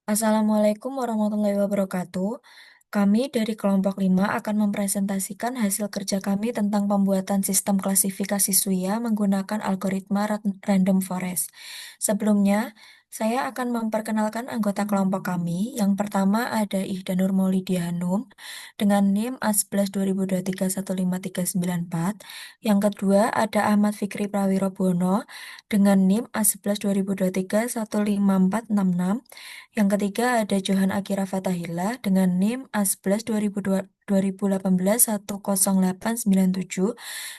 Assalamualaikum warahmatullahi wabarakatuh. Kami dari kelompok 5 akan mempresentasikan hasil kerja kami tentang pembuatan sistem klasifikasi Suya menggunakan algoritma random forest. Sebelumnya, saya akan memperkenalkan anggota kelompok kami. Yang pertama ada Ihda Nur Maulidia Hanum dengan NIM A11 2023 15394. Yang kedua ada Ahmad Fikri Prawirobono dengan NIM A11 2023 15466. Yang ketiga ada Johan Akira Fatahila dengan NIM A11 2018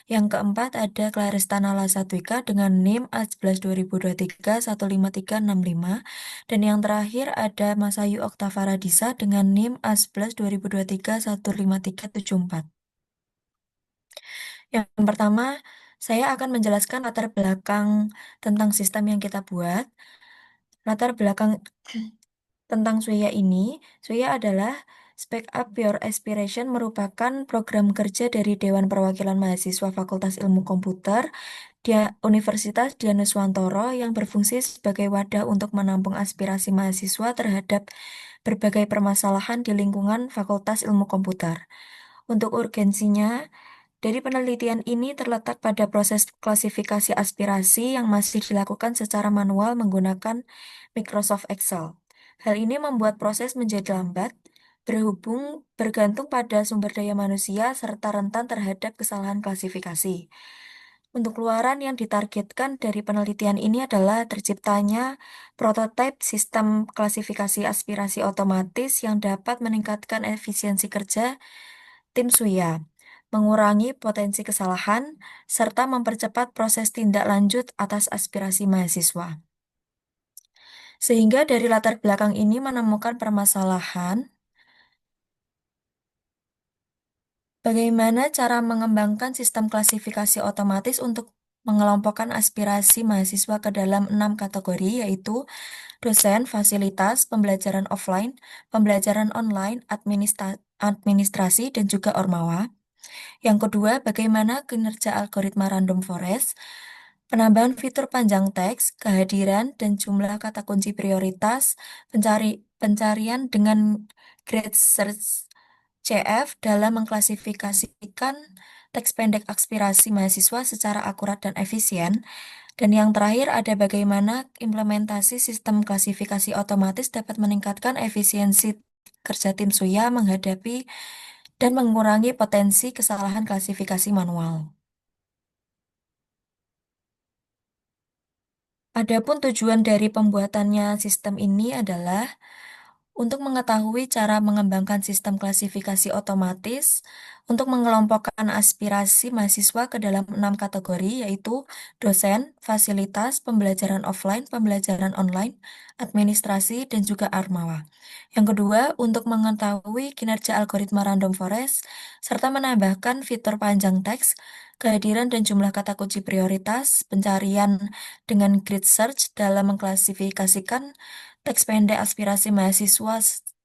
Yang keempat ada Claristana Lasatwika dengan NIM A11 2023 Dan yang terakhir ada Masayu Oktafaradisa dengan NIM A11 2023 Yang pertama, saya akan menjelaskan latar belakang tentang sistem yang kita buat. Latar belakang tentang Suya ini, Suya adalah Spec Up Your Aspiration merupakan program kerja dari Dewan Perwakilan Mahasiswa Fakultas Ilmu Komputer Universitas Dianuswantoro yang berfungsi sebagai wadah untuk menampung aspirasi mahasiswa terhadap berbagai permasalahan di lingkungan Fakultas Ilmu Komputer. Untuk urgensinya, dari penelitian ini terletak pada proses klasifikasi aspirasi yang masih dilakukan secara manual menggunakan Microsoft Excel. Hal ini membuat proses menjadi lambat, bergantung pada sumber daya manusia serta rentan terhadap kesalahan klasifikasi. Untuk keluaran yang ditargetkan dari penelitian ini adalah terciptanya prototipe sistem klasifikasi aspirasi otomatis yang dapat meningkatkan efisiensi kerja tim Suya, mengurangi potensi kesalahan, serta mempercepat proses tindak lanjut atas aspirasi mahasiswa. Sehingga dari latar belakang ini menemukan permasalahan, bagaimana cara mengembangkan sistem klasifikasi otomatis untuk mengelompokkan aspirasi mahasiswa ke dalam 6 kategori, yaitu dosen, fasilitas, pembelajaran offline, pembelajaran online, administrasi, dan juga ormawa. Yang kedua, bagaimana kinerja algoritma random forest, penambahan fitur panjang teks, kehadiran dan jumlah kata kunci prioritas, pencarian dengan Grid Search CF dalam mengklasifikasikan teks pendek aspirasi mahasiswa secara akurat dan efisien. Dan yang terakhir ada bagaimana implementasi sistem klasifikasi otomatis dapat meningkatkan efisiensi kerja tim Suya menghadapi dan mengurangi potensi kesalahan klasifikasi manual. Adapun tujuan dari pembuatannya sistem ini adalah untuk mengetahui cara mengembangkan sistem klasifikasi otomatis untuk mengelompokkan aspirasi mahasiswa ke dalam 6 kategori, yaitu dosen, fasilitas, pembelajaran offline, pembelajaran online, administrasi, dan juga Armawa. Yang kedua, untuk mengetahui kinerja algoritma random forest, serta menambahkan fitur panjang teks, kehadiran dan jumlah kata kunci prioritas, pencarian dengan grid search dalam mengklasifikasikan teks pendek aspirasi mahasiswa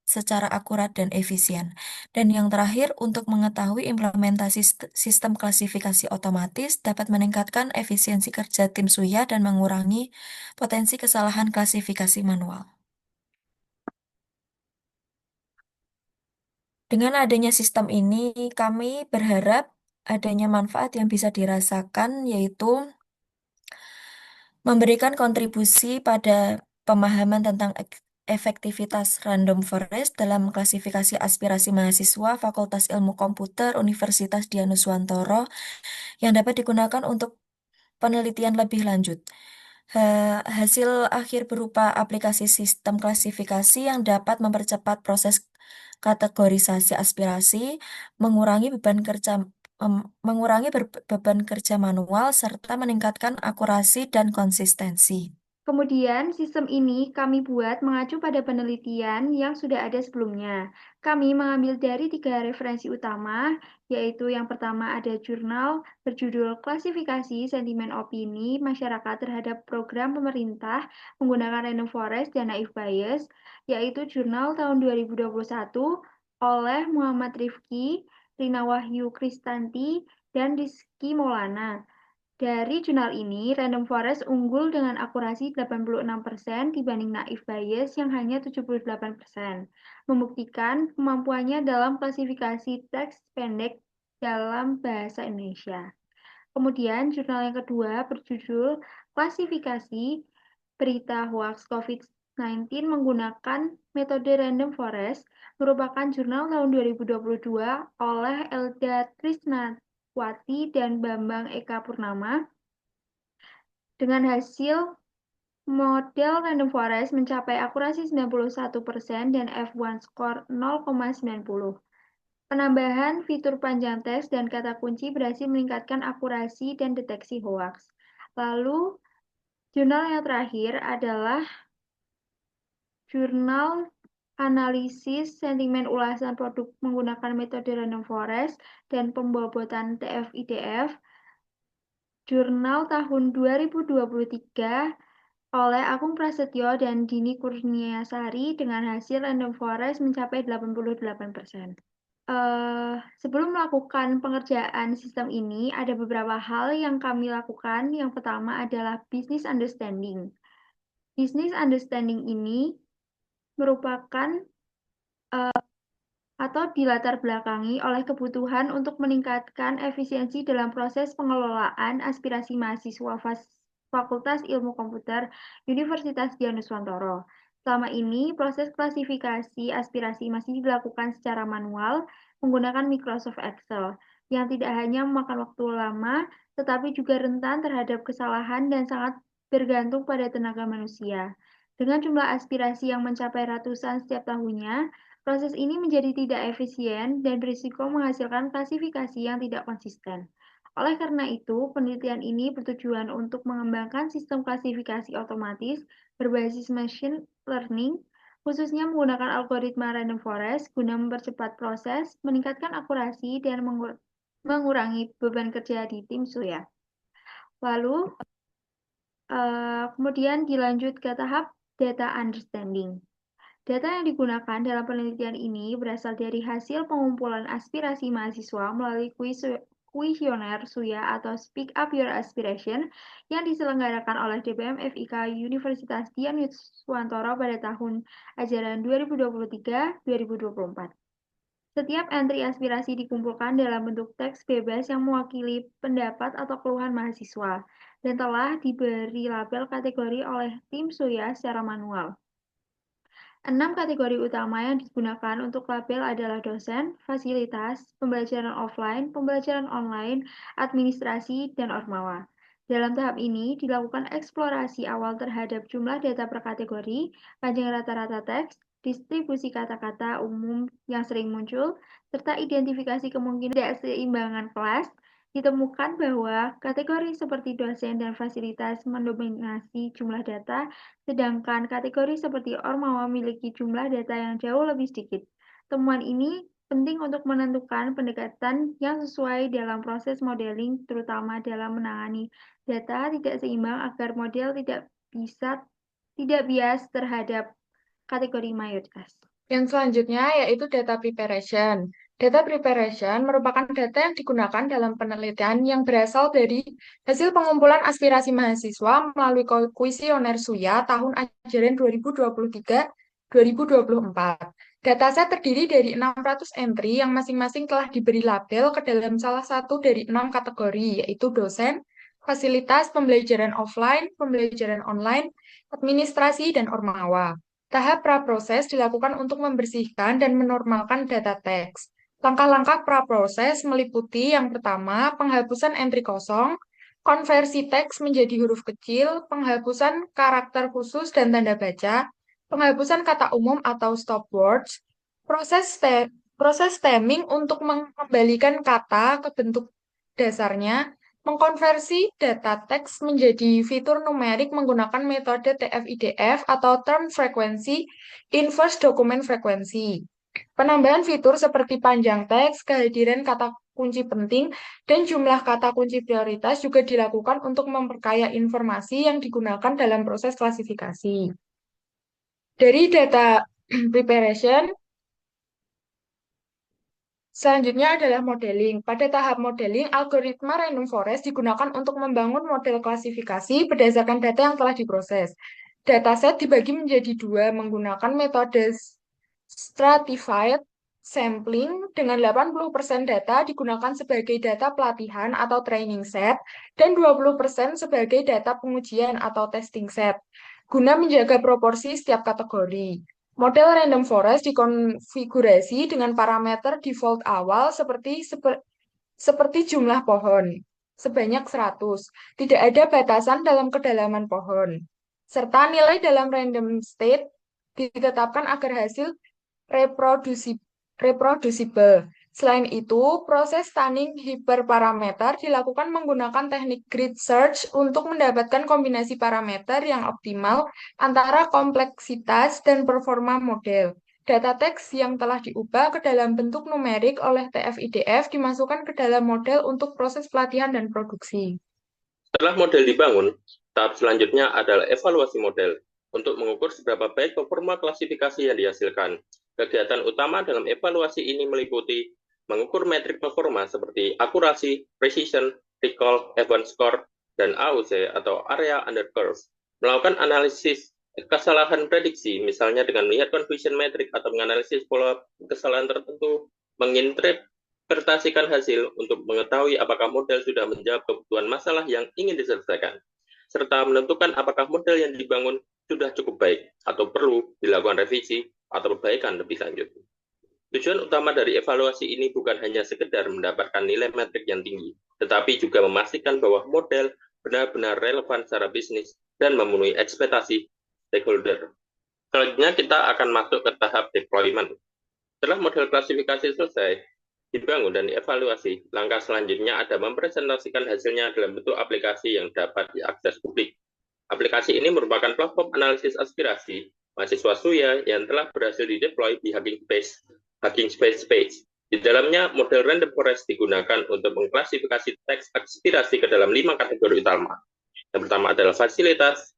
secara akurat dan efisien. Dan yang terakhir, untuk mengetahui implementasi sistem klasifikasi otomatis dapat meningkatkan efisiensi kerja tim Suya dan mengurangi potensi kesalahan klasifikasi manual. Dengan adanya sistem ini, kami berharap adanya manfaat yang bisa dirasakan, yaitu memberikan kontribusi pada pemahaman tentang efektivitas random forest dalam klasifikasi aspirasi mahasiswa Fakultas Ilmu Komputer Universitas Dianuswantoro yang dapat digunakan untuk penelitian lebih lanjut. Hasil akhir berupa aplikasi sistem klasifikasi yang dapat mempercepat proses kategorisasi aspirasi, mengurangi beban kerja manual serta meningkatkan akurasi dan konsistensi. Kemudian, sistem ini kami buat mengacu pada penelitian yang sudah ada sebelumnya. Kami mengambil dari 3 referensi utama, yaitu yang pertama ada jurnal berjudul Klasifikasi Sentimen Opini Masyarakat Terhadap Program Pemerintah Menggunakan Random Forest dan Naif Bias, yaitu jurnal tahun 2021 oleh Muhammad Rifki, Rina Wahyu Kristanti, dan Rizky Maulana. Dari jurnal ini, Random Forest unggul dengan akurasi 86% dibanding Naive Bayes yang hanya 78%, membuktikan kemampuannya dalam klasifikasi teks pendek dalam bahasa Indonesia. Kemudian, jurnal yang kedua berjudul Klasifikasi Berita Hoax COVID-19 menggunakan metode Random Forest, merupakan jurnal tahun 2022 oleh Elda Trisnawati dan Bambang Eka Purnama. Dengan hasil model Random Forest mencapai akurasi 91% dan F1 score 0,90. Penambahan fitur panjang teks dan kata kunci berhasil meningkatkan akurasi dan deteksi hoaks. Lalu, jurnal yang terakhir adalah jurnal analisis sentimen ulasan produk menggunakan metode Random Forest dan pembobotan TF-IDF, jurnal tahun 2023 oleh Agung Prasetyo dan Dini Kurniasari dengan hasil Random Forest mencapai 88%. Sebelum melakukan pengerjaan sistem ini, ada beberapa hal yang kami lakukan. Yang pertama adalah business understanding. Business understanding ini merupakan atau dilatar belakangi oleh kebutuhan untuk meningkatkan efisiensi dalam proses pengelolaan aspirasi mahasiswa Fakultas Ilmu Komputer Universitas Dianuswantoro. Selama ini, proses klasifikasi aspirasi masih dilakukan secara manual menggunakan Microsoft Excel, yang tidak hanya memakan waktu lama, tetapi juga rentan terhadap kesalahan dan sangat bergantung pada tenaga manusia. Dengan jumlah aspirasi yang mencapai ratusan setiap tahunnya, proses ini menjadi tidak efisien dan berisiko menghasilkan klasifikasi yang tidak konsisten. Oleh karena itu, penelitian ini bertujuan untuk mengembangkan sistem klasifikasi otomatis berbasis machine learning, khususnya menggunakan algoritma random forest guna mempercepat proses, meningkatkan akurasi, dan mengurangi beban kerja di tim Suya. Lalu, kemudian dilanjut ke tahap data understanding. Data yang digunakan dalam penelitian ini berasal dari hasil pengumpulan aspirasi mahasiswa melalui kuesioner SUYA atau Speak Up Your Aspiration yang diselenggarakan oleh DPM FIK Universitas Dianuswantoro pada tahun ajaran 2023-2024. Setiap entry aspirasi dikumpulkan dalam bentuk teks bebas yang mewakili pendapat atau keluhan mahasiswa dan telah diberi label kategori oleh tim SUYA secara manual. 6 kategori utama yang digunakan untuk label adalah dosen, fasilitas, pembelajaran offline, pembelajaran online, administrasi, dan ormawa. Dalam tahap ini, dilakukan eksplorasi awal terhadap jumlah data per kategori, panjang rata-rata teks, distribusi kata-kata umum yang sering muncul, serta identifikasi kemungkinan tidak seimbangan kelas. Ditemukan bahwa kategori seperti dosen dan fasilitas mendominasi jumlah data, sedangkan kategori seperti ormawa memiliki jumlah data yang jauh lebih sedikit. Temuan ini penting untuk menentukan pendekatan yang sesuai dalam proses modeling, terutama dalam menangani data tidak seimbang agar model tidak bias terhadap kategori mayoritas. Yang selanjutnya yaitu data preparation. Data preparation merupakan data yang digunakan dalam penelitian yang berasal dari hasil pengumpulan aspirasi mahasiswa melalui kuesioner SUYA tahun ajaran 2023-2024. Dataset terdiri dari 600 entry yang masing-masing telah diberi label ke dalam salah satu dari 6 kategori, yaitu dosen, fasilitas, pembelajaran offline, pembelajaran online, administrasi, dan ormawa. Tahap praproses dilakukan untuk membersihkan dan menormalkan data teks. Langkah-langkah praproses meliputi yang pertama, penghapusan entry kosong, konversi teks menjadi huruf kecil, penghapusan karakter khusus dan tanda baca, penghapusan kata umum atau stop words, proses stemming untuk mengembalikan kata ke bentuk dasarnya, mengkonversi data teks menjadi fitur numerik menggunakan metode TF-IDF atau Term Frequency Inverse Document Frequency. Penambahan fitur seperti panjang teks, kehadiran kata kunci penting, dan jumlah kata kunci prioritas juga dilakukan untuk memperkaya informasi yang digunakan dalam proses klasifikasi. Dari data preparation, Selanjutnya adalah modeling. Pada tahap modeling, algoritma random forest digunakan untuk membangun model klasifikasi berdasarkan data yang telah diproses. Dataset dibagi menjadi dua menggunakan metode stratified sampling dengan 80% data digunakan sebagai data pelatihan atau training set dan 20% sebagai data pengujian atau testing set, guna menjaga proporsi setiap kategori. Model random forest dikonfigurasi dengan parameter default awal seperti jumlah pohon, sebanyak 100. Tidak ada batasan dalam kedalaman pohon. Serta nilai dalam random state ditetapkan agar hasil reproducible. Selain itu, proses stunning hiperparameter dilakukan menggunakan teknik grid search untuk mendapatkan kombinasi parameter yang optimal antara kompleksitas dan performa model. Data teks yang telah diubah ke dalam bentuk numerik oleh TF-IDF dimasukkan ke dalam model untuk proses pelatihan dan produksi. Setelah model dibangun, tahap selanjutnya adalah evaluasi model untuk mengukur seberapa baik performa klasifikasi yang dihasilkan. Kegiatan utama dalam evaluasi ini meliputi mengukur metrik performa seperti akurasi, precision, recall, event score, dan AUC atau area under curve. Melakukan analisis kesalahan prediksi, misalnya dengan melihat confusion metric atau menganalisis pola kesalahan tertentu, menginterpretasikan hasil untuk mengetahui apakah model sudah menjawab kebutuhan masalah yang ingin diselesaikan, serta menentukan apakah model yang dibangun sudah cukup baik atau perlu dilakukan revisi atau perbaikan lebih lanjut. Tujuan utama dari evaluasi ini bukan hanya sekedar mendapatkan nilai metrik yang tinggi, tetapi juga memastikan bahwa model benar-benar relevan secara bisnis dan memenuhi ekspektasi stakeholder. Selanjutnya kita akan masuk ke tahap deployment. Setelah model klasifikasi selesai, dibangun dan dievaluasi, langkah selanjutnya ada mempresentasikan hasilnya dalam bentuk aplikasi yang dapat diakses publik. Aplikasi ini merupakan platform analisis aspirasi mahasiswa SUYA yang telah berhasil dideploy di Hugging Space. Di dalamnya, model random forest digunakan untuk mengklasifikasi teks aspirasi ke dalam 5 kategori utama. Yang pertama adalah fasilitas,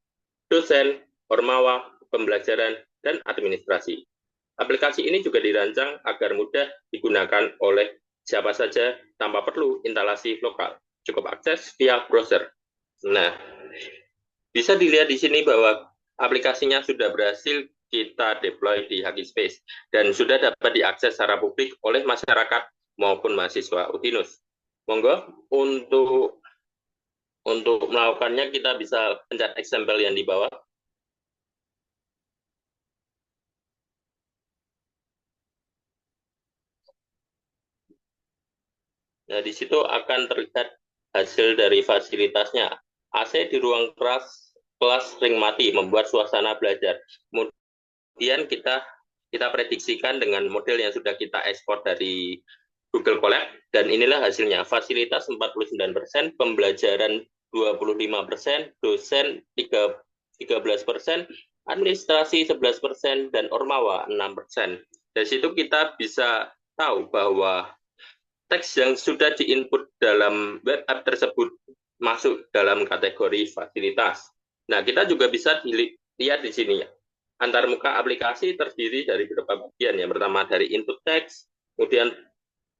dosen, ormawa, pembelajaran, dan administrasi. Aplikasi ini juga dirancang agar mudah digunakan oleh siapa saja tanpa perlu instalasi lokal. Cukup akses via browser. Nah, bisa dilihat di sini bahwa aplikasinya sudah berhasil kita deploy di Hugging Space dan sudah dapat diakses secara publik oleh masyarakat maupun mahasiswa UTINUS. Monggo untuk melakukannya kita bisa pencet example yang di bawah. Nah, di situ akan terlihat hasil dari fasilitasnya. AC di ruang kelas ring mati, membuat suasana belajar. Kemudian kita prediksikan dengan model yang sudah kita ekspor dari Google Colab, dan inilah hasilnya. Fasilitas 49%, pembelajaran 25%, dosen 13%, administrasi 11%, dan ormawa 6%. Dari situ kita bisa tahu bahwa teks yang sudah diinput dalam web app tersebut masuk dalam kategori fasilitas. Nah, kita juga bisa lihat di sini ya. Antarmuka aplikasi terdiri dari beberapa bagian. Yang pertama dari input teks, kemudian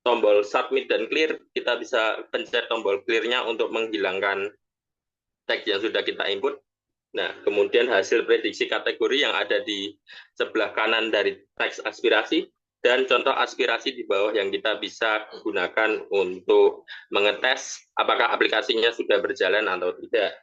tombol submit dan clear. Kita bisa pencet tombol clear-nya untuk menghilangkan teks yang sudah kita input. Nah, kemudian hasil prediksi kategori yang ada di sebelah kanan dari teks aspirasi, dan contoh aspirasi di bawah yang kita bisa gunakan untuk mengetes apakah aplikasinya sudah berjalan atau tidak.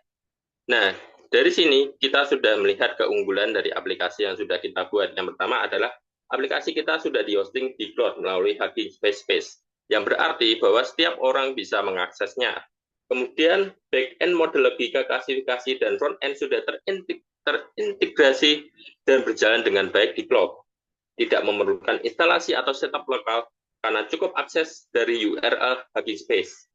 Nah, dari sini kita sudah melihat keunggulan dari aplikasi yang sudah kita buat. Yang pertama adalah aplikasi kita sudah di-hosting di cloud melalui Hugging Space, yang berarti bahwa setiap orang bisa mengaksesnya. Kemudian back-end model logika klasifikasi dan front-end sudah terintegrasi dan berjalan dengan baik di cloud. Tidak memerlukan instalasi atau setup lokal karena cukup akses dari URL Hugging Space.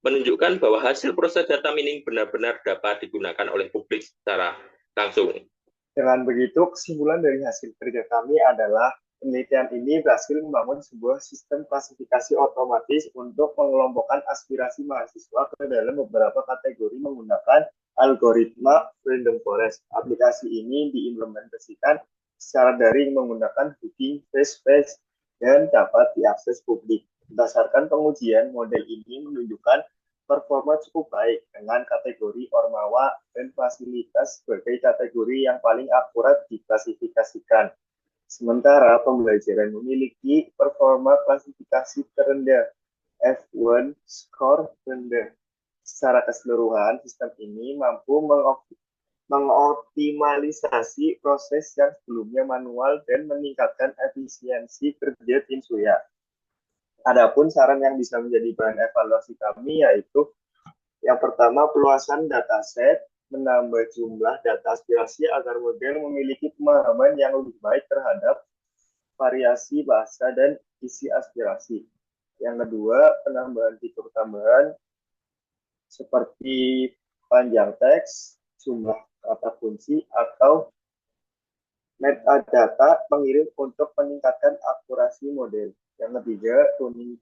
Menunjukkan bahwa hasil proses data mining benar-benar dapat digunakan oleh publik secara langsung. Dengan begitu, kesimpulan dari hasil kerja kami adalah penelitian ini berhasil membangun sebuah sistem klasifikasi otomatis untuk mengelompokkan aspirasi mahasiswa ke dalam beberapa kategori menggunakan algoritma random forest. Aplikasi ini diimplementasikan secara daring menggunakan Hugging Space dan dapat diakses publik. Berdasarkan pengujian, model ini menunjukkan performa cukup baik dengan kategori Ormawa dan fasilitas sebagai kategori yang paling akurat diklasifikasikan. Sementara pembelajaran memiliki performa klasifikasi terendah, F1 score rendah. Secara keseluruhan, sistem ini mampu mengoptimalisasi proses yang sebelumnya manual dan meningkatkan efisiensi kerja tim Suya. Adapun saran yang bisa menjadi bahan evaluasi kami yaitu yang pertama, peluasan dataset, menambah jumlah data aspirasi agar model memiliki pemahaman yang lebih baik terhadap variasi bahasa dan isi aspirasi. Yang kedua, penambahan fitur tambahan seperti panjang teks, jumlah kata kunci, atau metadata pengirim untuk meningkatkan akurasi model. Yang ketiga, tuning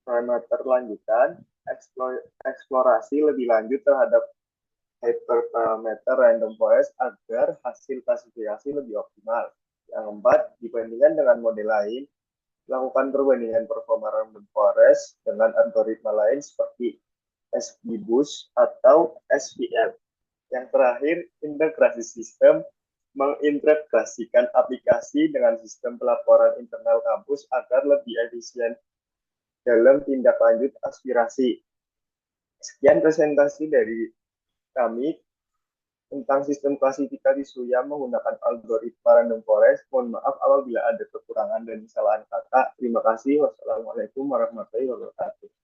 parameter lanjutan, eksplorasi lebih lanjut terhadap hyperparameter random forest agar hasil klasifikasi lebih optimal. Yang keempat, dibandingkan dengan model lain, lakukan perbandingan performa random forest dengan algoritma lain seperti SGBoost atau SVM. Yang terakhir, integrasi sistem mengintegrasikan aplikasi dengan sistem pelaporan internal kampus agar lebih efisien dalam tindak lanjut aspirasi. Sekian presentasi dari kami tentang sistem klasifikasi Suya menggunakan algoritma random forest. Mohon maaf apabila ada kekurangan dan kesalahan kata. Terima kasih. Wassalamualaikum warahmatullahi wabarakatuh.